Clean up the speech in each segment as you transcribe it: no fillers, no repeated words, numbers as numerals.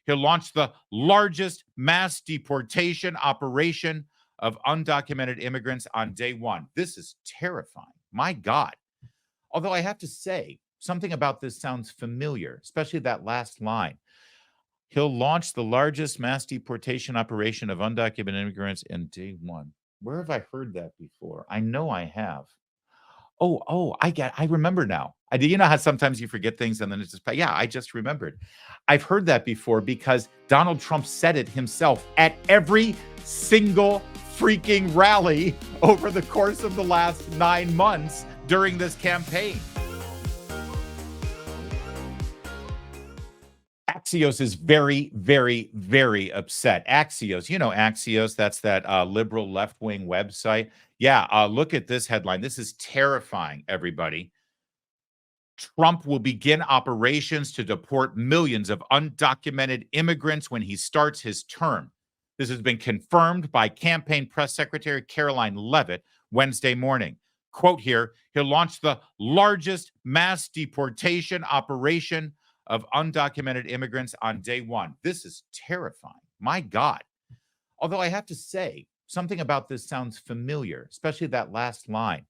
He'll launch the largest mass deportation operation of undocumented immigrants on day one. This is terrifying. My God. Although I have to say, something about this sounds familiar, especially that last line. He'll launch the largest mass deportation operation of undocumented immigrants in day one. Where have I heard that before? I know I have. I remember now. I do. You know how sometimes you forget things and then it's just, yeah, I just remembered. I've heard that before because Donald Trump said it himself at every single freaking rally over the course of the last 9 months during this campaign. Axios is very, very, very upset. Axios, you know Axios, that's that liberal left-wing website. Yeah, look at this headline. This is terrifying, everybody. Trump will begin operations to deport millions of undocumented immigrants when he starts his term. This has been confirmed by campaign press secretary Caroline Leavitt Wednesday morning. Quote here, he'll launch the largest mass deportation operation of undocumented immigrants on day one. This is terrifying. My God. Although I have to say, something about this sounds familiar, especially that last line.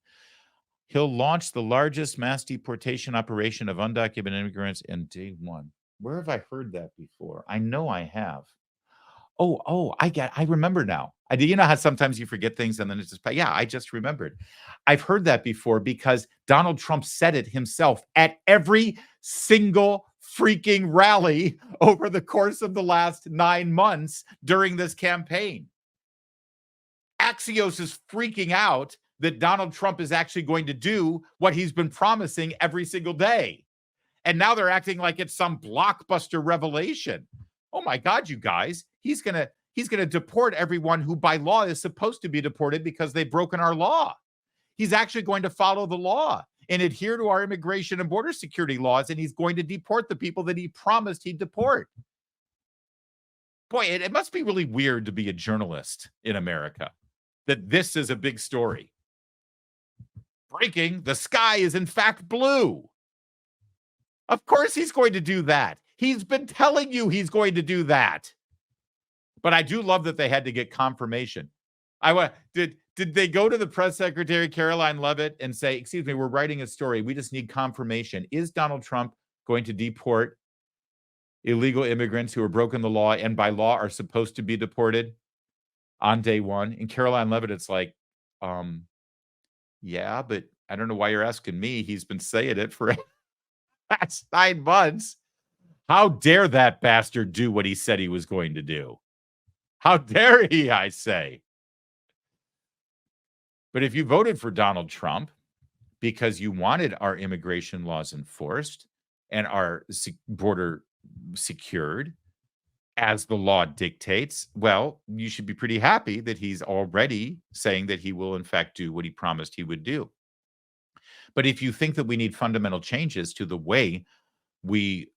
He'll launch the largest mass deportation operation of undocumented immigrants in day one. Where have I heard that before? I know I have. I remember now. I do. You know how sometimes you forget things and then it's just, yeah, I just remembered. I've heard that before because Donald Trump said it himself at every single freaking rally over the course of the last 9 months during this campaign. Axios is freaking out that Donald Trump is actually going to do what he's been promising every single day. And now they're acting like it's some blockbuster revelation. Oh my God, you guys, he's going to deport everyone who by law is supposed to be deported because they've broken our law. He's actually going to follow the law and adhere to our immigration and border security laws, and he's going to deport the people that he promised he'd deport. Boy, it must be really weird to be a journalist in America, that this is a big story. Breaking, the sky is in fact blue. Of course he's going to do that. He's been telling you he's going to do that. But I do love that they had to get confirmation. Did they go to the press secretary, Caroline Leavitt, and say, excuse me, we're writing a story. We just need confirmation. Is Donald Trump going to deport illegal immigrants who are broken the law and by law are supposed to be deported on day one? And Caroline Leavitt, it's like, yeah, but I don't know why you're asking me. He's been saying it for the last 9 months. How dare that bastard do what he said he was going to do? How dare he, I say? But if you voted for Donald Trump because you wanted our immigration laws enforced and our border secured as the law dictates, well, you should be pretty happy that he's already saying that he will, in fact, do what he promised he would do. But if you think that we need fundamental changes to the way we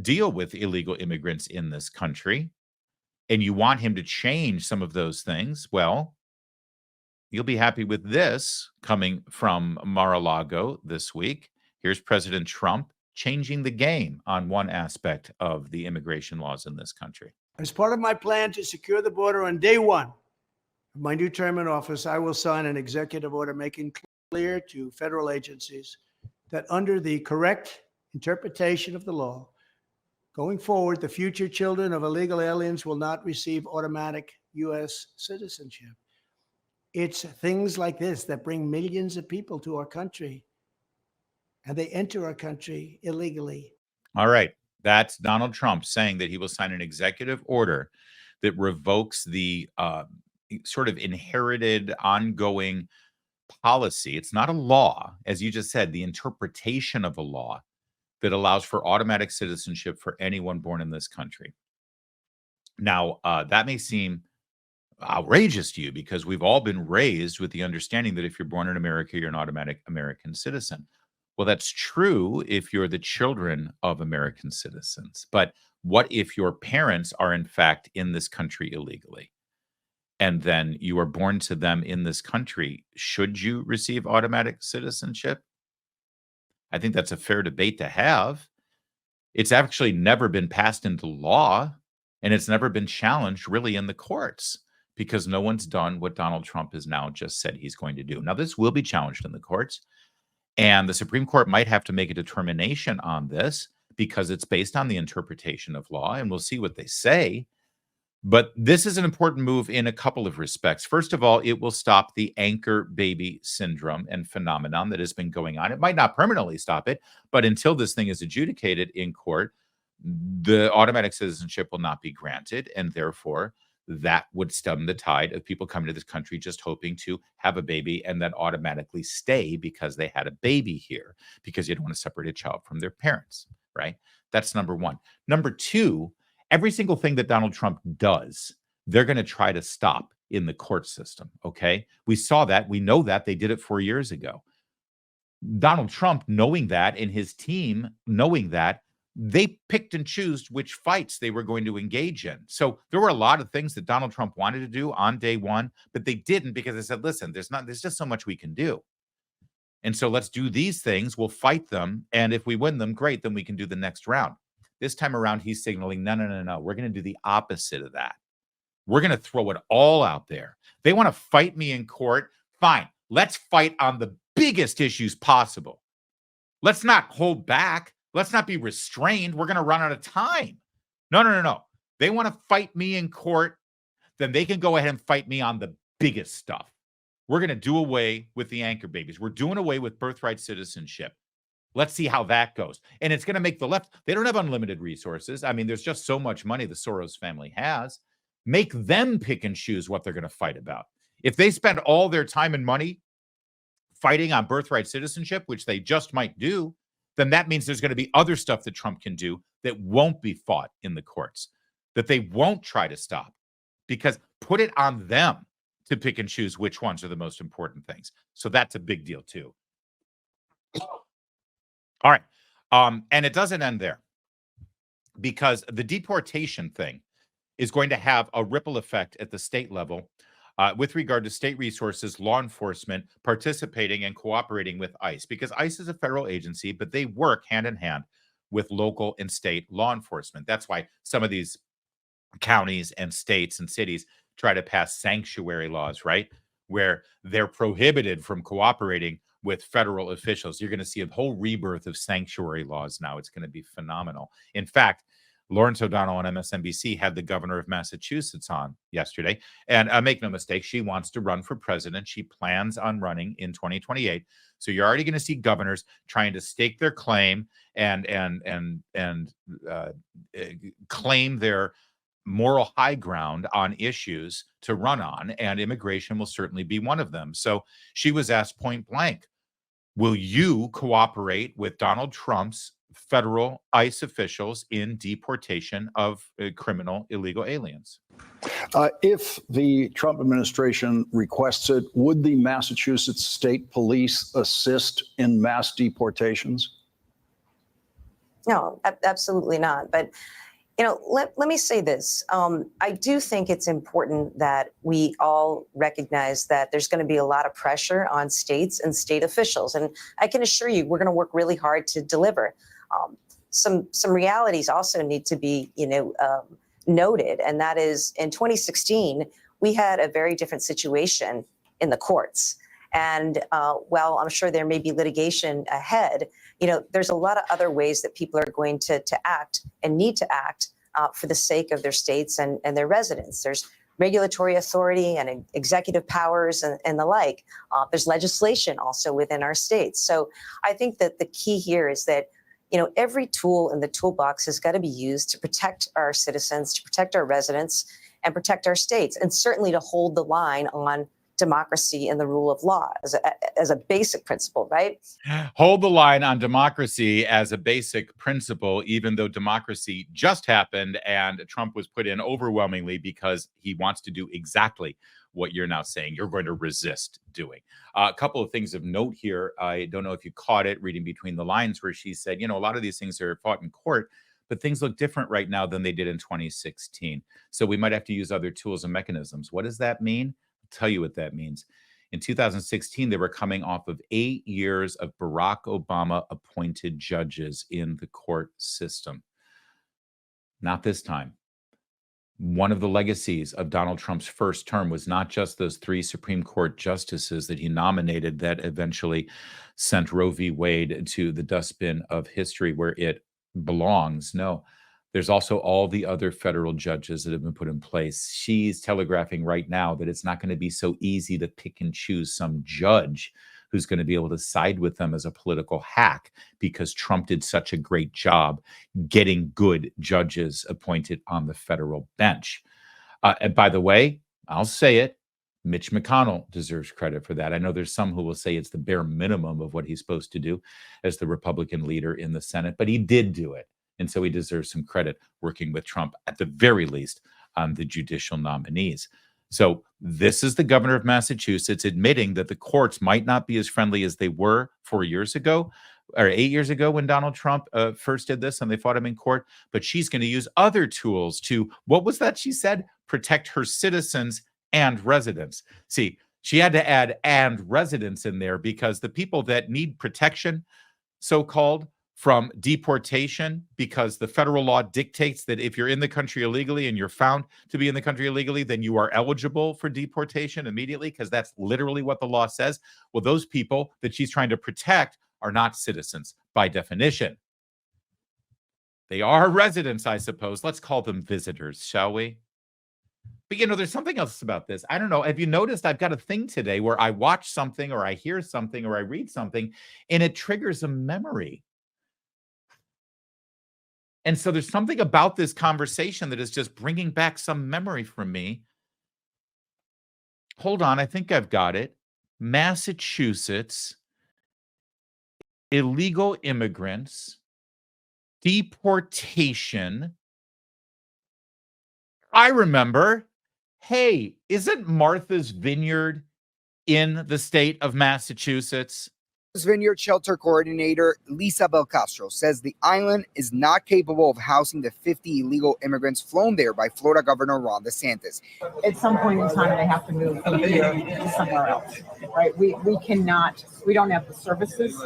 deal with illegal immigrants in this country, and you want him to change some of those things, well, you'll be happy with this coming from Mar-a-Lago this week. Here's President Trump changing the game on one aspect of the immigration laws in this country. As part of my plan to secure the border on day one of my new term in office, I will sign an executive order making clear to federal agencies that under the correct interpretation of the law, going forward, the future children of illegal aliens will not receive automatic U.S. citizenship. It's things like this that bring millions of people to our country, and they enter our country illegally. All right. That's Donald Trump saying that he will sign an executive order that revokes the sort of inherited ongoing policy. It's not a law, as you just said, the interpretation of a law that allows for automatic citizenship for anyone born in this country. Now, that may seem outrageous to you because we've all been raised with the understanding that if you're born in America, you're an automatic American citizen. Well, that's true if you're the children of American citizens. But what if your parents are in fact in this country illegally? And then you are born to them in this country. Should you receive automatic citizenship? I think that's a fair debate to have. It's actually never been passed into law And it's never been challenged really in the courts because no one's done what Donald Trump has now just said he's going to do. Now, this will be challenged in the courts, and the Supreme Court might have to make a determination on this because it's based on the interpretation of law, and we'll see what they say. But this is an important move in a couple of respects. First of all, it will stop the anchor baby syndrome and phenomenon that has been going on. It might not permanently stop it, but until this thing is adjudicated in court, the automatic citizenship will not be granted. And therefore, that would stem the tide of people coming to this country just hoping to have a baby and then automatically stay because they had a baby here, because you don't want to separate a child from their parents, right? That's number one. Number two, every single thing that Donald Trump does, they're going to try to stop in the court system. Okay. We saw that. We know that they did it 4 years ago. Donald Trump, knowing that, and his team knowing that, they picked and chose which fights they were going to engage in. So there were a lot of things that Donald Trump wanted to do on day one, but they didn't because they said, listen, there's just so much we can do. And so let's do these things. We'll fight them. And if we win them, great, then we can do the next round. This time around, he's signaling, no. We're going to do the opposite of that. We're going to throw it all out there. They want to fight me in court. Fine. Let's fight on the biggest issues possible. Let's not hold back. Let's not be restrained. We're going to run out of time. No. They want to fight me in court. Then they can go ahead and fight me on the biggest stuff. We're going to do away with the anchor babies. We're doing away with birthright citizenship. Let's see how that goes. And it's going to make the left, they don't have unlimited resources. I mean, there's just so much money the Soros family has. Make them pick and choose what they're going to fight about. If they spend all their time and money fighting on birthright citizenship, which they just might do, then that means there's going to be other stuff that Trump can do that won't be fought in the courts, that they won't try to stop, because put it on them to pick and choose which ones are the most important things. So that's a big deal too. All right. And it doesn't end there, because the deportation thing is going to have a ripple effect at the state level with regard to state resources, law enforcement participating and cooperating with ICE, because ICE is a federal agency, but they work hand in hand with local and state law enforcement. That's why some of these counties and states and cities try to pass sanctuary laws, right? Where they're prohibited from cooperating with federal officials. You're going to see a whole rebirth of sanctuary laws now. It's going to be phenomenal. In fact, Lawrence O'Donnell on MSNBC had the governor of Massachusetts on yesterday. And make no mistake, she wants to run for president. She plans on running in 2028. So you're already going to see governors trying to stake their claim and claim their moral high ground on issues to run on, and immigration will certainly be one of them. So she was asked point blank, will you cooperate with Donald Trump's federal ICE officials in deportation of criminal illegal aliens? If the Trump administration requests it, would the Massachusetts State Police assist in mass deportations? No, absolutely not. But let me say this. I do think it's important that we all recognize that there's going to be a lot of pressure on states and state officials. And I can assure you, we're going to work really hard to deliver. Some realities also need to be, noted. And that is, in 2016, we had a very different situation in the courts. And while I'm sure there may be litigation ahead, there's a lot of other ways that people are going to act and need to act for the sake of their states and their residents. There's regulatory authority and executive powers and the like. There's legislation also within our states. So I think that the key here is that every tool in the toolbox has got to be used to protect our citizens, to protect our residents, and protect our states, and certainly to hold the line on democracy and the rule of law as a basic principle, right? Hold the line on democracy as a basic principle, even though democracy just happened and Trump was put in overwhelmingly because he wants to do exactly what you're now saying you're going to resist doing. A couple of things of note here. I don't know if you caught it reading between the lines where she said, a lot of these things are fought in court, but things look different right now than they did in 2016. So we might have to use other tools and mechanisms. What does that mean? Tell you what that means. In 2016, they were coming off of 8 years of Barack Obama appointed judges in the court system. Not this time. One of the legacies of Donald Trump's first term was not just those 3 Supreme Court justices that he nominated that eventually sent Roe v. Wade to the dustbin of history where it belongs. No, there's also all the other federal judges that have been put in place. She's telegraphing right now that it's not going to be so easy to pick and choose some judge who's going to be able to side with them as a political hack because Trump did such a great job getting good judges appointed on the federal bench. And by the way, I'll say it, Mitch McConnell deserves credit for that. I know there's some who will say it's the bare minimum of what he's supposed to do as the Republican leader in the Senate, but he did do it. And so he deserves some credit working with Trump, at the very least, on the judicial nominees. So this is the governor of Massachusetts admitting that the courts might not be as friendly as they were 4 years ago or 8 years ago when Donald Trump first did this and they fought him in court. But she's going to use other tools to, what was that she said? Protect her citizens and residents. See, she had to add "and residents" in there because the people that need protection, so-called, from deportation, because the federal law dictates that if you're in the country illegally and you're found to be in the country illegally, then you are eligible for deportation immediately, because that's literally what the law says. Well, those people that she's trying to protect are not citizens by definition. They are residents, I suppose. Let's call them visitors, shall we? But, there's something else about this. I don't know. Have you noticed I've got a thing today where I watch something or I hear something or I read something and it triggers a memory? And so there's something about this conversation that is just bringing back some memory from me. Hold on, I think I've got it. Massachusetts, illegal immigrants, deportation. I remember, hey, isn't Martha's Vineyard in the state of Massachusetts? Vineyard Shelter Coordinator Lisa Belcastro says the island is not capable of housing the 50 illegal immigrants flown there by Florida Governor Ron DeSantis. At some point in time, they have to move from here to somewhere else, right? We cannot, we don't have the services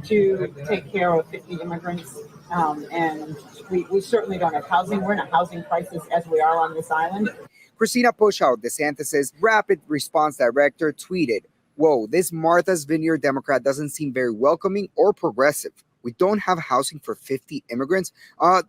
to take care of 50 immigrants, and we certainly don't have housing. We're in a housing crisis as we are on this island. Christina Pushout, DeSantis' rapid response director, tweeted, "Whoa, this Martha's Vineyard Democrat doesn't seem very welcoming or progressive. We don't have housing for 50 immigrants.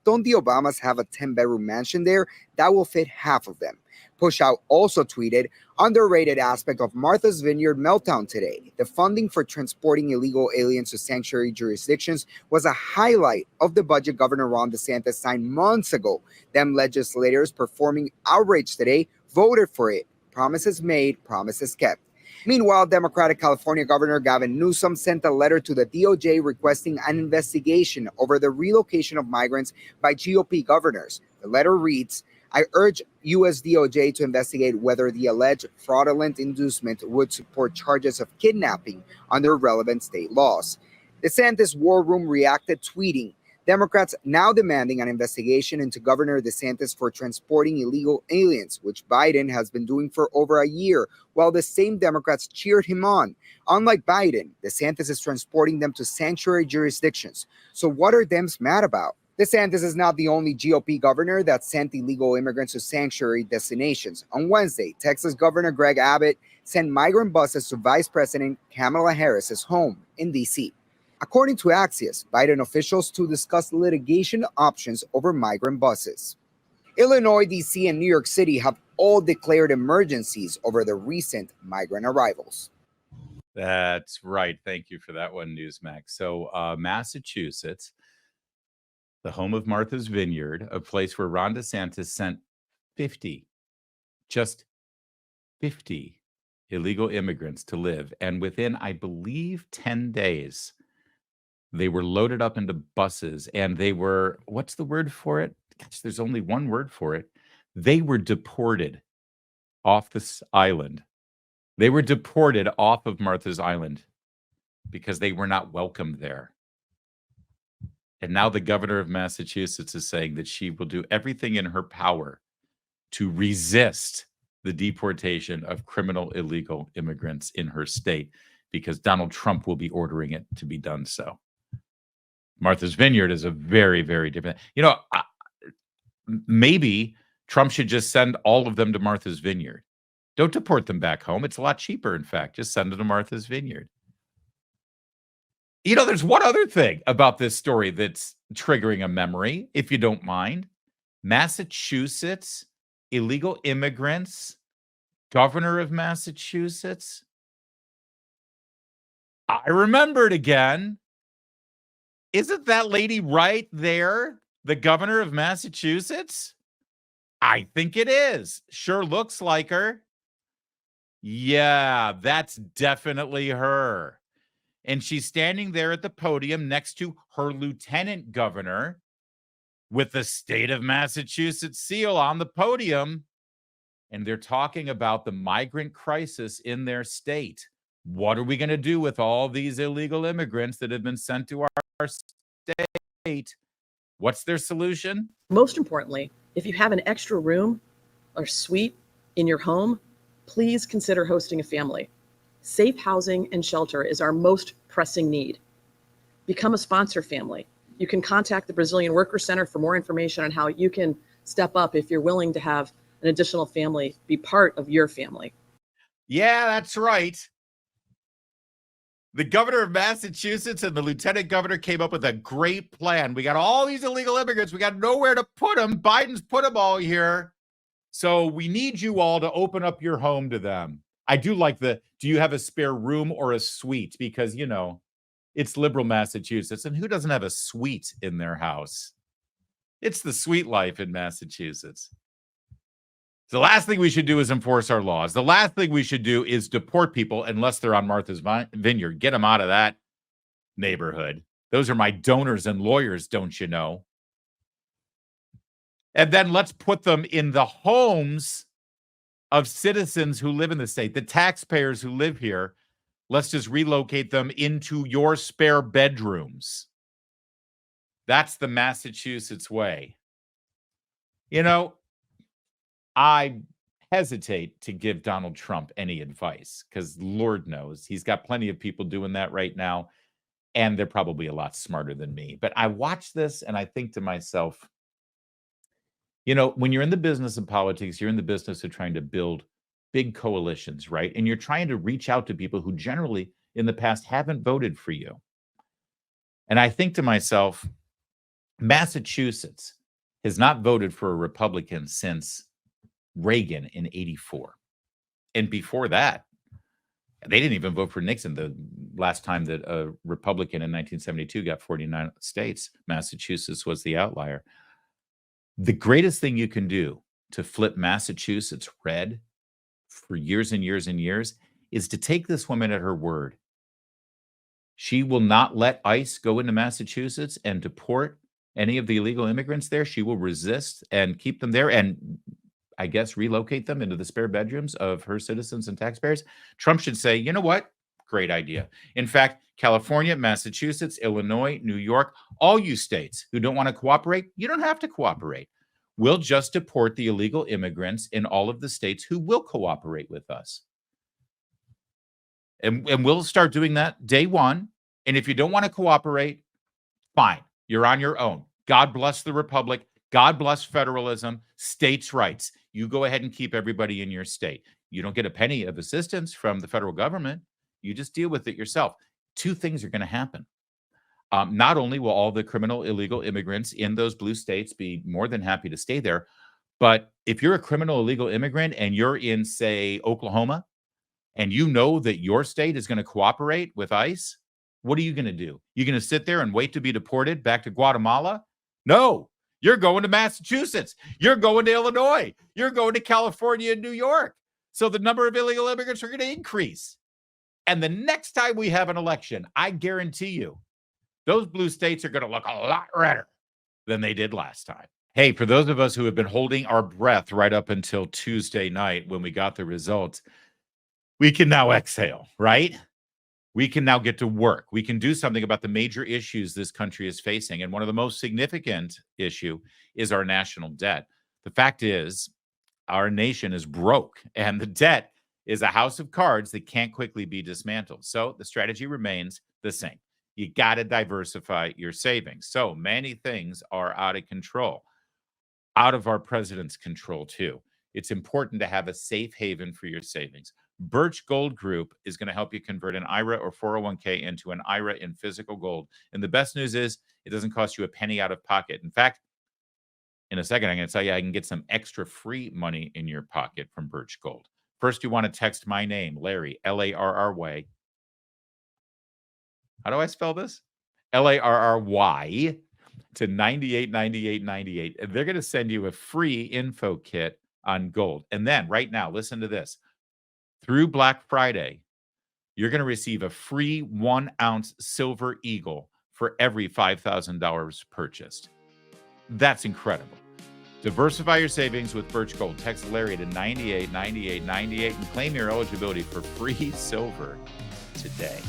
Don't the Obamas have a 10-bedroom mansion there? That will fit half of them." Pushout also tweeted, "Underrated aspect of Martha's Vineyard meltdown today. The funding for transporting illegal aliens to sanctuary jurisdictions was a highlight of the budget Governor Ron DeSantis signed months ago. Them legislators performing outrage today voted for it. Promises made, promises kept." Meanwhile, Democratic California Governor Gavin Newsom sent a letter to the DOJ requesting an investigation over the relocation of migrants by GOP governors. The letter reads, "I urge U.S. DOJ to investigate whether the alleged fraudulent inducement would support charges of kidnapping under relevant state laws." DeSantis' War Room reacted, tweeting, "Democrats now demanding an investigation into Governor DeSantis for transporting illegal aliens, which Biden has been doing for over a year, while the same Democrats cheered him on. Unlike Biden, DeSantis is transporting them to sanctuary jurisdictions. So what are Dems mad about?" DeSantis is not the only GOP governor that sent illegal immigrants to sanctuary destinations. On Wednesday, Texas Governor Greg Abbott sent migrant buses to Vice President Kamala Harris's home in D.C. According to Axios, Biden officials to discuss litigation options over migrant buses. Illinois, D.C., and New York City have all declared emergencies over the recent migrant arrivals. That's right. Thank you for that one, Newsmax. So Massachusetts, the home of Martha's Vineyard, a place where Ron DeSantis sent 50, just 50 illegal immigrants to live. And within, I believe, 10 days, they were loaded up into buses and they were, what's the word for it? Gosh, there's only one word for it. They were deported off this island. They were deported off of Martha's Island because they were not welcome there. And now the governor of Massachusetts is saying that she will do everything in her power to resist the deportation of criminal illegal immigrants in her state because Donald Trump will be ordering it to be done so. Martha's Vineyard is a very, very different, maybe Trump should just send all of them to Martha's Vineyard. Don't deport them back home. It's a lot cheaper, in fact. Just send them to Martha's Vineyard. You know, there's one other thing about this story that's triggering a memory, if you don't mind. Massachusetts, illegal immigrants, governor of Massachusetts. I remembered again. Isn't that lady right there the governor of Massachusetts? I think it is. Sure looks like her. Yeah, that's definitely her. And she's standing there at the podium next to her lieutenant governor with the state of Massachusetts seal on the podium. And they're talking about the migrant crisis in their state. What are we going to do with all these illegal immigrants that have been sent to our state? What's their solution? Most importantly, if you have an extra room or suite in your home, please consider hosting a family. Safe housing and shelter is our most pressing need. Become a sponsor family. You can contact the Brazilian Worker Center for more information on how you can step up if you're willing to have an additional family be part of your family. Yeah, that's right. The governor of Massachusetts and the lieutenant governor came up with a great plan. We got all these illegal immigrants. We got nowhere to put them. Biden's put them all here. So we need you all to open up your home to them. I do like do you have a spare room or a suite? Because, you know, it's liberal Massachusetts. And who doesn't have a suite in their house? It's the sweet life in Massachusetts. The last thing we should do is enforce our laws. The last thing we should do is deport people unless they're on Martha's Vineyard. Get them out of that neighborhood. Those are my donors and lawyers, don't you know? And then let's put them in the homes of citizens who live in the state, the taxpayers who live here. Let's just relocate them into your spare bedrooms. That's the Massachusetts way. You know, I hesitate to give Donald Trump any advice because Lord knows he's got plenty of people doing that right now, and they're probably a lot smarter than me. But I watch this and I think to myself, you know, when you're in the business of politics, you're in the business of trying to build big coalitions, right? And you're trying to reach out to people who generally in the past haven't voted for you. And I think to myself, Massachusetts has not voted for a Republican since Reagan in '84. And before that, they didn't even vote for Nixon. The last time that a Republican in 1972 got 49 states, Massachusetts was the outlier. The greatest thing you can do to flip Massachusetts red for years and years and years is to take this woman at her word. She will not let ICE go into Massachusetts and deport any of the illegal immigrants there. She will resist and keep them there and I guess relocate them into the spare bedrooms of her citizens and taxpayers. Trump should say, you know what? Great idea. In fact, California, Massachusetts, Illinois, New York, all you states who don't want to cooperate, you don't have to cooperate. We'll just deport the illegal immigrants in all of the states who will cooperate with us. And we'll start doing that day one. And if you don't want to cooperate, fine. You're on your own. God bless the Republic. God bless federalism, states' rights. You go ahead and keep everybody in your state. You don't get a penny of assistance from the federal government. You just deal with it yourself. Two things are going to happen. Not only will all the criminal illegal immigrants in those blue states be more than happy to stay there, but if you're a criminal illegal immigrant and you're in, say, Oklahoma, and you know that your state is going to cooperate with ICE, what are you going to do? You're going to sit there and wait to be deported back to Guatemala? No. You're going to Massachusetts. You're going to Illinois. You're going to California and New York. So the number of illegal immigrants are going to increase. And the next time we have an election, I guarantee you, those blue states are going to look a lot redder than they did last time. Hey, for those of us who have been holding our breath right up until Tuesday night when we got the results, we can now exhale, right? We can now get to work. We can do something about the major issues this country is facing. And one of the most significant issue is our national debt. The fact is, our nation is broke, and the debt is a house of cards that can't quickly be dismantled. So the strategy remains the same. You got to diversify your savings. So many things are out of control. out of our president's control too. It's important to have a safe haven for your savings. Birch Gold Group is going to help you convert an IRA or 401k into an IRA in physical gold. And the best news is it doesn't cost you a penny out of pocket. In fact, in a second, I'm going to tell you I can get some extra free money in your pocket from Birch Gold. First, you want to text my name, Larry, Larry. How do I spell this? Larry to 989898. And they're going to send you a free info kit on gold. And then right now, listen to this. Through Black Friday, you're going to receive a free 1 ounce silver eagle for every $5,000 purchased. That's incredible. Diversify your savings with Birch Gold. Text Larry to 989898 and claim your eligibility for free silver today.